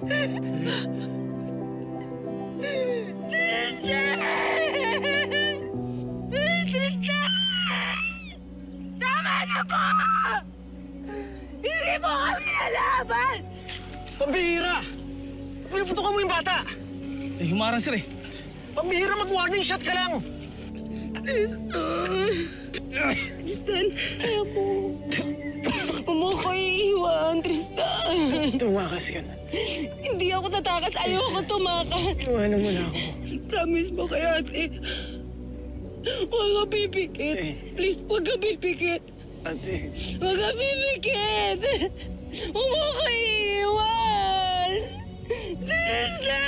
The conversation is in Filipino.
Tristan! Tristan! Tama na po! Hindi mo kami nalaban! Pambihira! Pinaputokan mo yung bata! Eh, humarang sir eh. Pambihira, mag-warning shot ka lang! Tristan, kaya mo. Huwag mo ko iiwan, Tristan. Tumakas ka na. Hindi ako tatakas. Ayoko tumakas. Iwanan mo na ako. Promise mo kay ate. Huwag ka pipikit. Please, huwag ka pipikit. Ate. Huwag ka pipikit. Huwag mo ko iiwan. Tristan!